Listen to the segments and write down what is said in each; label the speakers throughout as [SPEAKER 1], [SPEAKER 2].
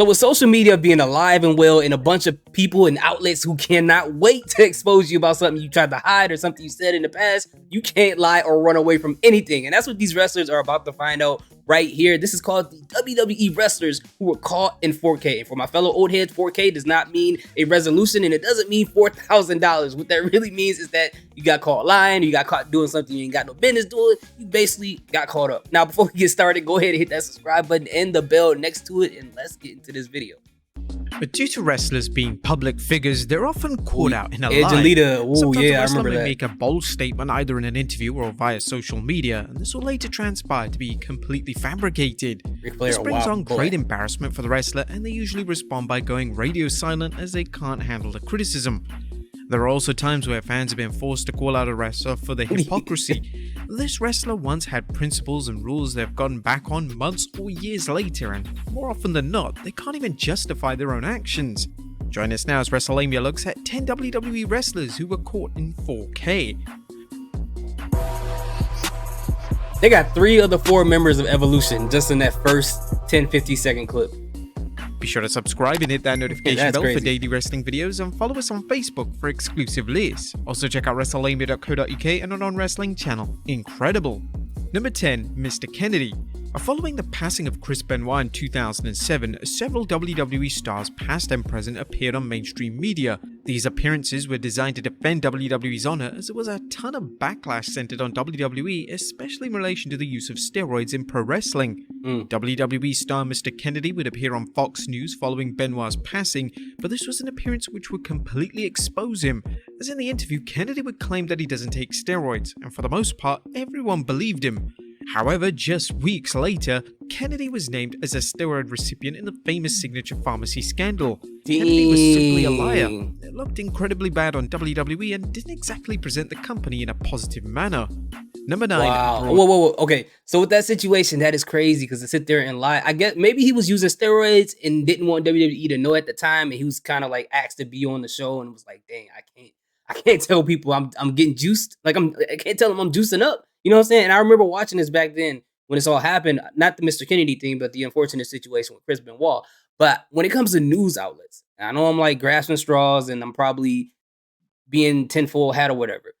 [SPEAKER 1] So with social media being alive and well and a bunch of people and outlets who cannot wait to expose you about something you tried to hide or something you said in the past, you can't lie or run away from anything. And that's what these wrestlers are about to find out right here. This is called the WWE wrestlers who were caught in 4K. And for my fellow old heads, 4K does not mean a resolution and it doesn't mean $4,000. What that really means is that you got caught lying, you got caught doing something you ain't got no business doing. You basically got caught up. Now, before we get started, go ahead and hit that subscribe button and the bell next to it, and let's get into this video.
[SPEAKER 2] But due to wrestlers being public figures, they're often caught out in a lie.
[SPEAKER 1] Sometimes
[SPEAKER 2] a
[SPEAKER 1] I
[SPEAKER 2] wrestler
[SPEAKER 1] remember
[SPEAKER 2] may
[SPEAKER 1] that.
[SPEAKER 2] make a bold statement either in an interview or via social media, and this will later transpire to be completely fabricated.
[SPEAKER 1] Ric Flair,
[SPEAKER 2] This brings
[SPEAKER 1] wow,
[SPEAKER 2] on
[SPEAKER 1] boy.
[SPEAKER 2] great embarrassment for the wrestler, and they usually respond by going radio silent as they can't handle the criticism. There are also times where fans have been forced to call out a wrestler for their hypocrisy. This wrestler once had principles and rules they've gotten back on months or years later, and more often than not, they can't even justify their own actions. Join us now as WrestleMania looks at 10 WWE wrestlers who were caught in 4K.
[SPEAKER 1] They got 3 of the 4 members of Evolution just in that first 10-50 second clip.
[SPEAKER 2] Be sure to subscribe and hit that notification
[SPEAKER 1] That's
[SPEAKER 2] bell
[SPEAKER 1] crazy.
[SPEAKER 2] for daily wrestling videos, and follow us on Facebook for exclusive lists. Also check out WrestleMania.co.uk and our non-wrestling channel. Incredible! Number 10, Mr. Kennedy. Following the passing of Chris Benoit in 2007, several WWE stars past and present appeared on mainstream media. These appearances were designed to defend WWE's honor, as there was a ton of backlash centered on WWE, especially in relation to the use of steroids in pro wrestling. WWE star Mr. Kennedy would appear on Fox News following Benoit's passing, but this was an appearance which would completely expose him, as in the interview Kennedy would claim that he doesn't take steroids, and for the most part everyone believed him. However, just weeks later, Kennedy was named as a steroid recipient in the famous Signature Pharmacy scandal. Kennedy was simply a liar. It looked incredibly bad on WWE and didn't exactly present the company in a positive manner. Number 9.
[SPEAKER 1] Wow. Whoa. Okay. So with that situation, that is crazy because to sit there and lie. I guess maybe he was using steroids and didn't want WWE to know at the time, and he was kind of like asked to be on the show and was like, "Dang, I can't tell people I'm getting juiced. Like I can't tell them I'm juicing up." You know what I'm saying? And I remember watching this back then when this all happened, not the Mr. Kennedy thing, but the unfortunate situation with Chris Benoit. But when it comes to news outlets, I know I'm like grasping straws and I'm probably being tinfoil hat or whatever.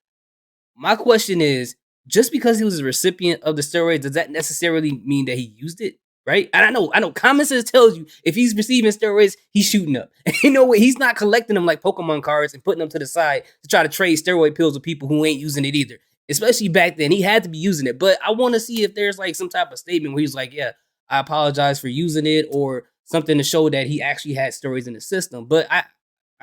[SPEAKER 1] My question is, just because he was a recipient of the steroids, does that necessarily mean that he used it? Right? And I know common sense tells you if he's receiving steroids, he's shooting up. And you know what? He's not collecting them like Pokemon cards and putting them to the side to try to trade steroid pills with people who ain't using it either. Especially back then, he had to be using it. But I want to see if there's like some type of statement where he's like, yeah, I apologize for using it, or something to show that he actually had steroids in the system. But I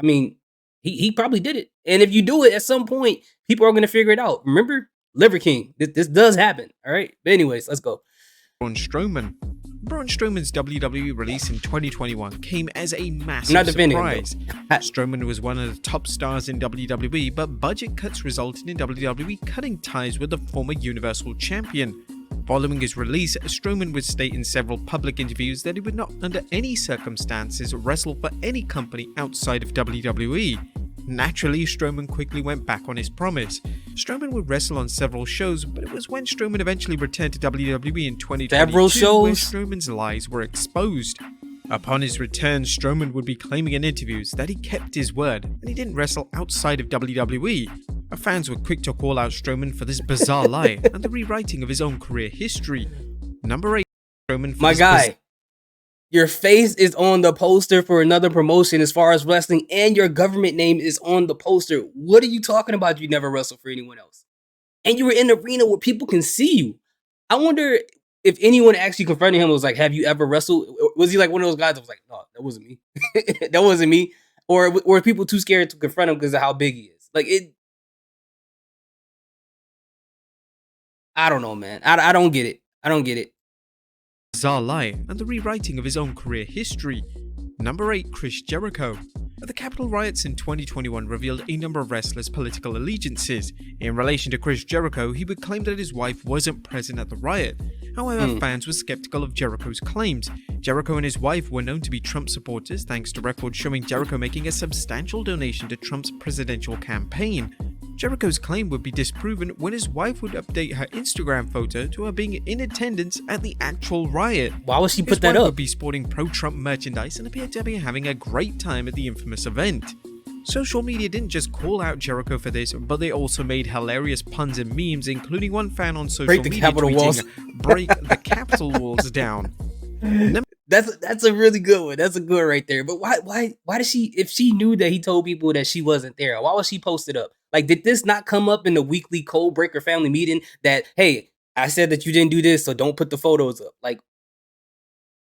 [SPEAKER 1] mean, he probably did it. And if you do it at some point, people are going to figure it out. Remember, Liver King, this does happen. All right. But anyways, let's go.
[SPEAKER 2] Braun Strowman. Braun Strowman's WWE release in 2021 came as a massive surprise. Strowman was one of the top stars in WWE, but budget cuts resulted in WWE cutting ties with the former Universal Champion. Following his release, Strowman would state in several public interviews that he would not under any circumstances wrestle for any company outside of WWE. Naturally, Strowman quickly went back on his promise. Strowman would wrestle on several shows, but it was when Strowman eventually returned to WWE in 2022 where Strowman's lies were exposed. Upon his return, Strowman would be claiming in interviews that he kept his word and he didn't wrestle outside of WWE. Fans were quick to call out Strowman for this bizarre lie and the rewriting of his own career history. Number 8, Strowman for
[SPEAKER 1] my guy. Your face is on the poster for another promotion as far as wrestling, and your government name is on the poster. What are you talking about? You never wrestled for anyone else. And you were in the arena where people can see you. I wonder if anyone actually confronted him and was like, have you ever wrestled? Was he like one of those guys that was like, no, that wasn't me. That wasn't me. Or were people too scared to confront him because of how big he is? Like, I don't know, man. I don't get it. I don't get it.
[SPEAKER 2] Bizarre lie and the rewriting of his own career history. Number 8, Chris Jericho. The Capitol riots in 2021 revealed a number of wrestlers' political allegiances. In relation to Chris Jericho, he would claim that his wife wasn't present at the riot. However, fans were skeptical of Jericho's claims. Jericho and his wife were known to be Trump supporters thanks to records showing Jericho making a substantial donation to Trump's presidential campaign. Jericho's claim would be disproven when his wife would update her Instagram photo to her being in attendance at the actual riot.
[SPEAKER 1] Why would she put
[SPEAKER 2] His
[SPEAKER 1] that
[SPEAKER 2] wife
[SPEAKER 1] up?
[SPEAKER 2] would be sporting pro-Trump merchandise and appeared to be having a great time at the infamous event. Social media didn't just call out Jericho for this, but they also made hilarious puns and memes, including one fan on social
[SPEAKER 1] Break the
[SPEAKER 2] media
[SPEAKER 1] Capitol walls.
[SPEAKER 2] "Break the Capitol walls down."
[SPEAKER 1] That's a really good one. That's a good one right there. But why did she, if she knew that he told people that she wasn't there, why would she post it up? Like, did this not come up in the weekly Code Breaker family meeting that, hey, I said that you didn't do this, so don't put the photos up? Like,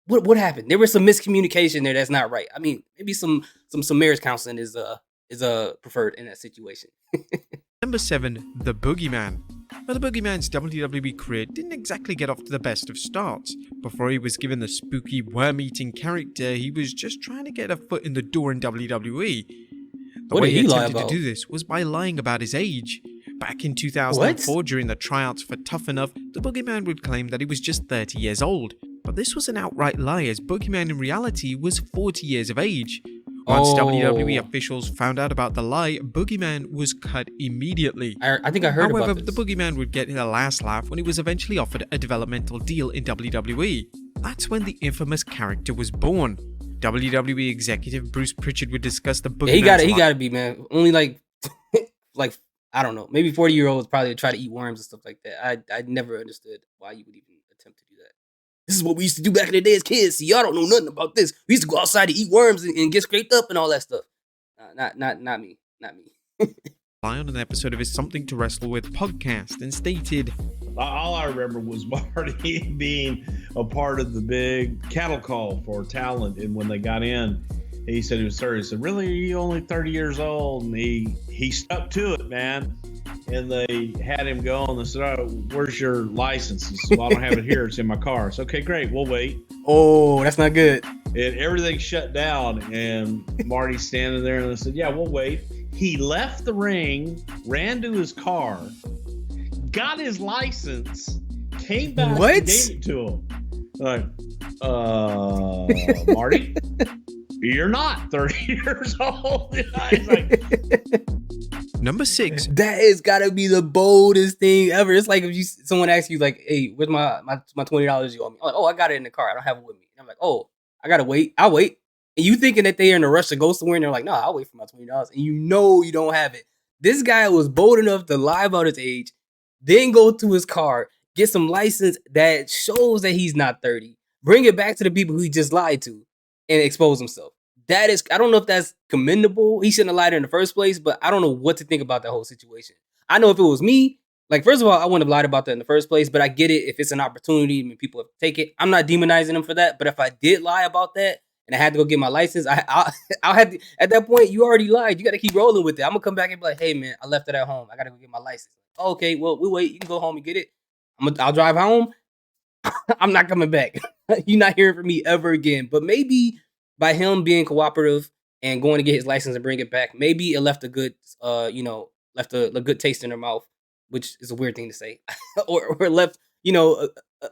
[SPEAKER 1] what happened? There was some miscommunication there that's not right. I mean, maybe some marriage counseling is preferred in that situation.
[SPEAKER 2] Number 7, the Boogeyman. Now, the Boogeyman's WWE career didn't exactly get off to the best of starts. Before he was given the spooky worm-eating character, he was just trying to get a foot in the door in WWE. The
[SPEAKER 1] What
[SPEAKER 2] way
[SPEAKER 1] did
[SPEAKER 2] he
[SPEAKER 1] he lie
[SPEAKER 2] attempted to
[SPEAKER 1] about?
[SPEAKER 2] do this was by lying about his age. Back in 2004, during the tryouts for Tough Enough, the Boogeyman would claim that he was just 30 years old. But this was an outright lie, as Boogeyman in reality was 40 years of age. Once WWE officials found out about the lie, Boogeyman was cut immediately.
[SPEAKER 1] I think I heard
[SPEAKER 2] However,
[SPEAKER 1] about this.
[SPEAKER 2] the Boogeyman would get the last laugh when he was eventually offered a developmental deal in WWE. That's when the infamous character was born. WWE executive Bruce Pritchard would discuss the Boogeyman's
[SPEAKER 1] He gotta be, man. Only like I don't know, maybe 40-year-olds probably try to eat worms and stuff like that. I never understood why you would even attempt to do that. This is what we used to do back in the day as kids. See, y'all don't know nothing about this. We used to go outside to eat worms and get scraped up and all that stuff. Not me. Not me.
[SPEAKER 2] on an episode of his Something to Wrestle With podcast and stated,
[SPEAKER 3] all I remember was Marty being a part of the big cattle call for talent. And when they got in, he said he was 30. He said, really, are you only 30 years old? And he stuck to it, man. And they had him go and they said, oh, where's your license? He said, well, I don't have it here. It's in my car. It's okay, great. We'll wait.
[SPEAKER 1] Oh, that's not good.
[SPEAKER 3] And everything shut down. And Marty's standing there and they said, yeah, we'll wait. He left the ring, ran to his car, got his license, came back and gave it to him. Like, Marty, you're not 30 years old. He's like,
[SPEAKER 2] number 6.
[SPEAKER 1] That has got to be the boldest thing ever. It's like if someone asks you, like, hey, where's my $20 you owe me? I'm like, oh, I got it in the car. I don't have it with me. And I'm like, oh, I got to wait. I'll wait. And you thinking that they're in a rush to go somewhere, and they're like, no, I'll wait for my $20. And you know you don't have it. This guy was bold enough to lie about his age, then go to his car, get some license that shows that he's not 30, bring it back to the people who he just lied to, and expose himself. That is, I don't know if that's commendable. He shouldn't have lied in the first place, but I don't know what to think about that whole situation. I know if it was me, like, first of all, I wouldn't have lied about that in the first place, but I get it if it's an opportunity and people have to take it. I'm not demonizing him for that, but if I did lie about that and I had to go get my license, I'll have to, at that point, you already lied. You got to keep rolling with it. I'm going to come back and be like, hey, man, I left it at home. I got to go get my license. Okay, well, we'll wait. You can go home and get it. I'll drive home. I'm not coming back. You're not hearing from me ever again. But maybe by him being cooperative and going to get his license and bring it back, maybe it left a good, left a good taste in their mouth, which is a weird thing to say, or left,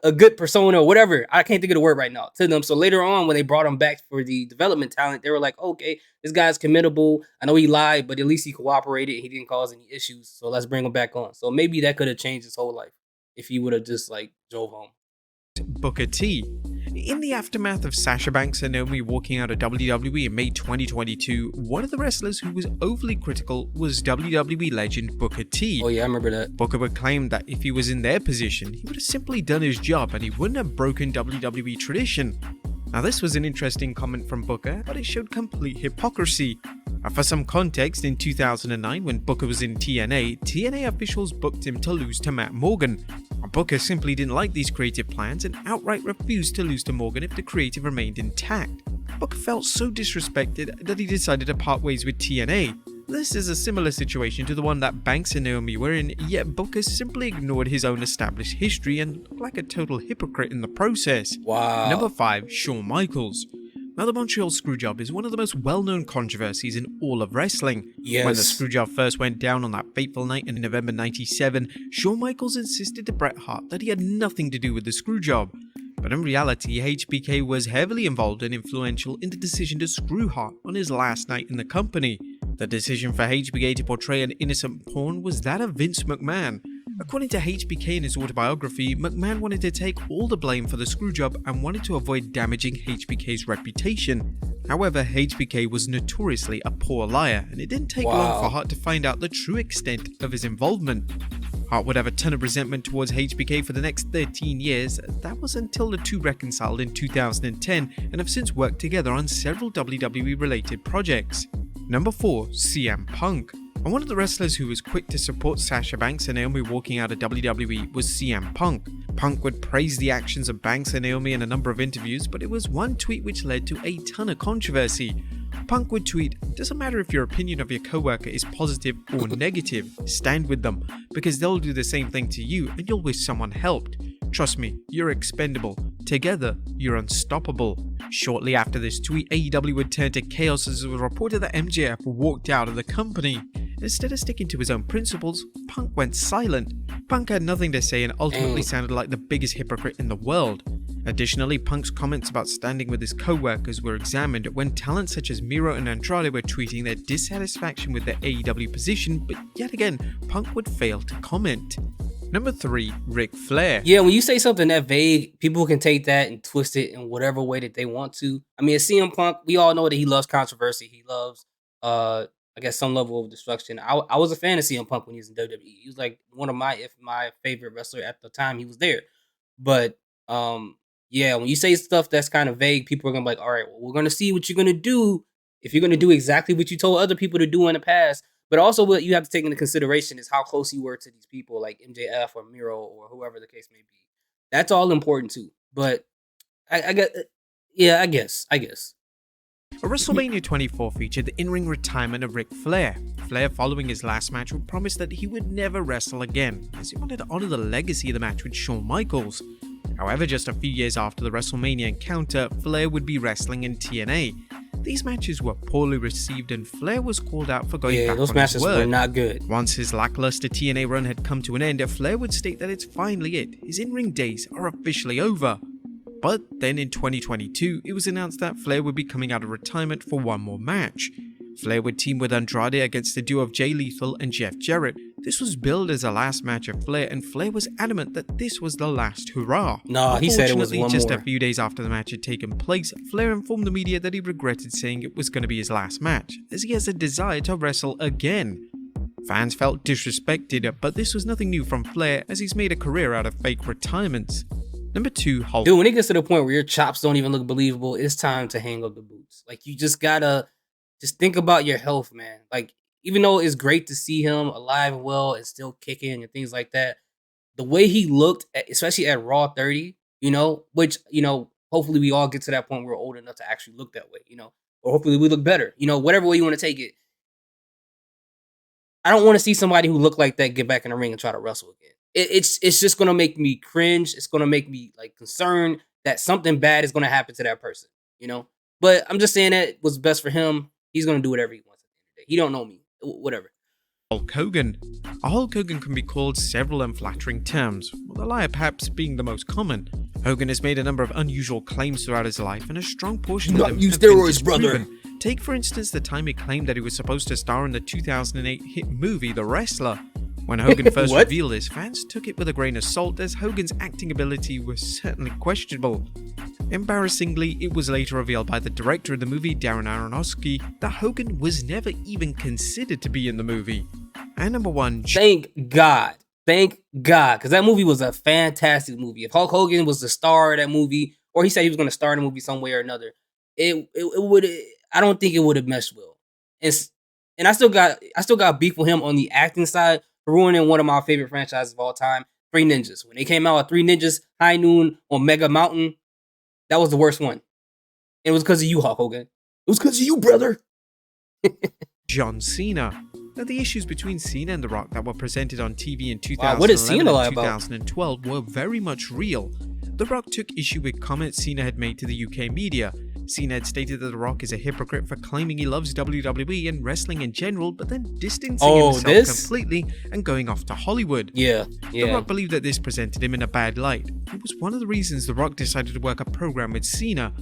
[SPEAKER 1] a good persona or whatever. I can't think of the word right now to them. So later on, when they brought him back for the development talent, they were like, okay, this guy's commendable. I know he lied, but at least he cooperated. He didn't cause any issues. So let's bring him back on. So maybe that could have changed his whole life if he would have just like drove home.
[SPEAKER 2] Booker T. In the aftermath of Sasha Banks and Naomi walking out of WWE in May 2022, one of the wrestlers who was overly critical was WWE legend Booker T.
[SPEAKER 1] Oh yeah, I remember that.
[SPEAKER 2] Booker would claim that if he was in their position, he would have simply done his job and he wouldn't have broken WWE tradition. Now this was an interesting comment from Booker, but it showed complete hypocrisy. For some context, in 2009, when Booker was in TNA officials booked him to lose to Matt Morgan. Booker simply didn't like these creative plans and outright refused to lose to Morgan if the creative remained intact. Booker felt so disrespected that he decided to part ways with TNA. This is a similar situation to the one that Banks and Naomi were in, yet Booker simply ignored his own established history and looked like a total hypocrite in the process.
[SPEAKER 1] Wow.
[SPEAKER 2] Number 5, Shawn Michaels. Now, the Montreal Screwjob is one of the most well-known controversies in all of wrestling.
[SPEAKER 1] Yes.
[SPEAKER 2] When the Screwjob first went down on that fateful night in November 97, Shawn Michaels insisted to Bret Hart that he had nothing to do with the Screwjob. But in reality, HBK was heavily involved and influential in the decision to screw Hart on his last night in the company. The decision for HBK to portray an innocent pawn was that of Vince McMahon. According to HBK in his autobiography, McMahon wanted to take all the blame for the screwjob and wanted to avoid damaging HBK's reputation. However, HBK was notoriously a poor liar, and it didn't take long for Hart to find out the true extent of his involvement. Hart would have a ton of resentment towards HBK for the next 13 years. That was until the two reconciled in 2010 and have since worked together on several WWE related projects. Number 4. CM Punk. And one of the wrestlers who was quick to support Sasha Banks and Naomi walking out of WWE was CM Punk. Punk would praise the actions of Banks and Naomi in a number of interviews, but it was one tweet which led to a ton of controversy. Punk would tweet, "Doesn't matter if your opinion of your coworker is positive or negative, stand with them, because they'll do the same thing to you and you'll wish someone helped. Trust me, you're expendable. Together, you're unstoppable." Shortly after this tweet, AEW would turn to chaos as it was reported that MJF walked out of the company. Instead of sticking to his own principles, Punk went silent. Punk had nothing to say and ultimately sounded like the biggest hypocrite in the world. Additionally, Punk's comments about standing with his co-workers were examined when talent such as Miro and Andrade were tweeting their dissatisfaction with their AEW position, but yet again, Punk would fail to comment. Number 3. Ric Flair.
[SPEAKER 1] Yeah, when you say something that vague, people can take that and twist it in whatever way that they want to. I mean, CM Punk, we all know that he loves controversy. He loves, I guess, some level of destruction. I was a fan of CM Punk when he was in WWE. He was like one of my favorite wrestler at the time he was there. But yeah, when you say stuff that's kind of vague, people are gonna be like, all right, well, we're gonna see what you're gonna do if you're gonna do exactly what you told other people to do in the past. But also, what you have to take into consideration is how close you were to these people, like MJF or Miro or whoever the case may be. That's all important too. But I guess.
[SPEAKER 2] A WrestleMania 24 featured the in-ring retirement of Ric Flair. Flair, following his last match, would promise that he would never wrestle again, as he wanted to honor the legacy of the match with Shawn Michaels. However, just a few years after the WrestleMania encounter, Flair would be wrestling in TNA. These matches were poorly received and Flair was called out for going back on his word.
[SPEAKER 1] Those matches were not good.
[SPEAKER 2] Once his lackluster TNA run had come to an end, Flair would state that it's finally it. His in-ring days are officially over. But then in 2022, it was announced that Flair would be coming out of retirement for one more match. Flair would team with Andrade against the duo of Jay Lethal and Jeff Jarrett. This was billed as the last match of Flair, and Flair was adamant that this was the last hurrah.
[SPEAKER 1] No, he said it was one
[SPEAKER 2] just
[SPEAKER 1] more.
[SPEAKER 2] A few days after the match had taken place, Flair informed the media that he regretted saying it was going to be his last match, as he has a desire to wrestle again. Fans felt disrespected, but this was nothing new from Flair, as he's made a career out of fake retirements. Number 2, Hulk.
[SPEAKER 1] Dude, when it gets to the point where your chops don't even look believable, it's time to hang up the boots. Like, you just gotta just think about your health, man. Like, even though it's great to see him alive and well and still kicking and things like that, the way he looked, especially at Raw 30, which, hopefully we all get to that point where we're old enough to actually look that way, or hopefully we look better, whatever way you want to take it. I don't want to see somebody who looked like that get back in the ring and try to wrestle again. It's just going to make me cringe. It's going to make me like concerned that something bad is going to happen to that person, But I'm just saying that was best for him. He's going to do whatever he wants at the end of the day. He don't know me. Whatever.
[SPEAKER 2] Hulk Hogan. A Hulk Hogan can be called several unflattering terms, with the latter perhaps being the most common. Hogan has made a number of unusual claims throughout his life, and a strong portion of them
[SPEAKER 1] use
[SPEAKER 2] have been
[SPEAKER 1] steroids, brother.
[SPEAKER 2] disproven. Take for instance the time he claimed that he was supposed to star in the 2008 hit movie The Wrestler. When Hogan first revealed this, fans took it with a grain of salt, as Hogan's acting ability was certainly questionable. Embarrassingly, it was later revealed by the director of the movie, Darren Aronofsky, that Hogan was never even considered to be in the movie. And number 1...
[SPEAKER 1] Thank God, because that movie was a fantastic movie. If Hulk Hogan was the star of that movie, or he said he was going to star in a movie some way or another, it would. I don't think it would have meshed well. And I still got beef with him on the acting side for ruining one of my favorite franchises of all time, Three Ninjas. When they came out with Three Ninjas, High Noon on Mega Mountain, that was the worst one. It was because of you, Hulk Hogan. It was because of you, brother.
[SPEAKER 2] John Cena. Now, the issues between Cena and The Rock that were presented on TV in 2011
[SPEAKER 1] what is Cena
[SPEAKER 2] and
[SPEAKER 1] about?
[SPEAKER 2] 2012 were very much real. The Rock took issue with comments Cena had made to the UK media. Cena had stated that The Rock is a hypocrite for claiming he loves WWE and wrestling in general, but then distancing himself completely and going off to Hollywood.
[SPEAKER 1] Yeah.
[SPEAKER 2] The Rock believed that this presented him in a bad light. It was one of the reasons The Rock decided to work a program with Cena.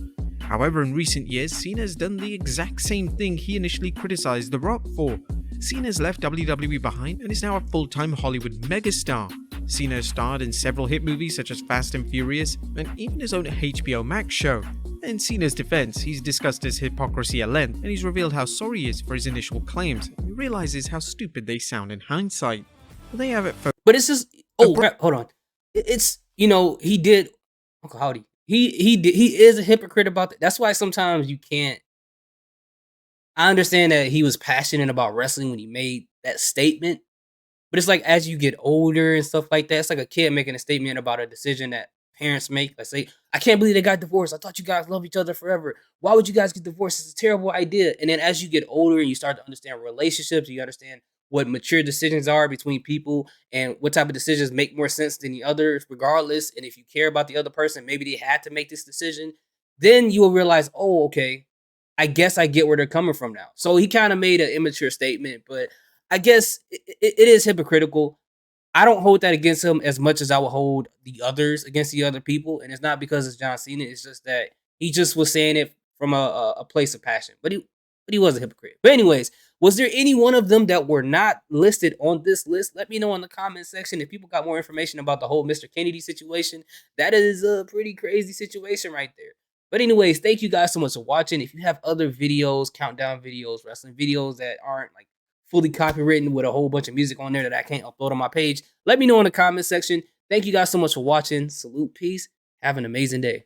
[SPEAKER 2] However, in recent years, Cena has done the exact same thing he initially criticized The Rock for. Cena has left WWE behind and is now a full-time Hollywood megastar. Cena has starred in several hit movies such as Fast and Furious, and even his own HBO Max show. In Cena's defense, he's discussed his hypocrisy at length, and he's revealed how sorry he is for his initial claims, and he realizes how stupid they sound in hindsight. But they have it for—
[SPEAKER 1] But it's just crap, hold on. It's he did Uncle Howdy. He is a hypocrite about that. That's why sometimes you can't. I understand that he was passionate about wrestling when he made that statement, but it's like as you get older and stuff like that, it's like a kid making a statement about a decision that parents make. Let's say, I can't believe they got divorced. I thought you guys love each other forever. Why would you guys get divorced? It's a terrible idea. And then as you get older and you start to understand relationships, you understand what mature decisions are between people and what type of decisions make more sense than the others, regardless. And if you care about the other person, maybe they had to make this decision. Then you will realize, oh, okay, I guess I get where they're coming from now. So he kind of made an immature statement, but I guess it is hypocritical. I don't hold that against him as much as I would hold the others against the other people. And it's not because it's John Cena. It's just that he just was saying it from a place of passion. But he was a hypocrite. But anyways, was there any one of them that were not listed on this list? Let me know in the comment section. If people got more information about the whole Mr. Kennedy situation, that is a pretty crazy situation right there. But anyways, thank you guys so much for watching. If you have other videos, countdown videos, wrestling videos that aren't like fully copywritten with a whole bunch of music on there that I can't upload on my page, let me know in the comment section. Thank you guys so much for watching. Salute, peace. Have an amazing day.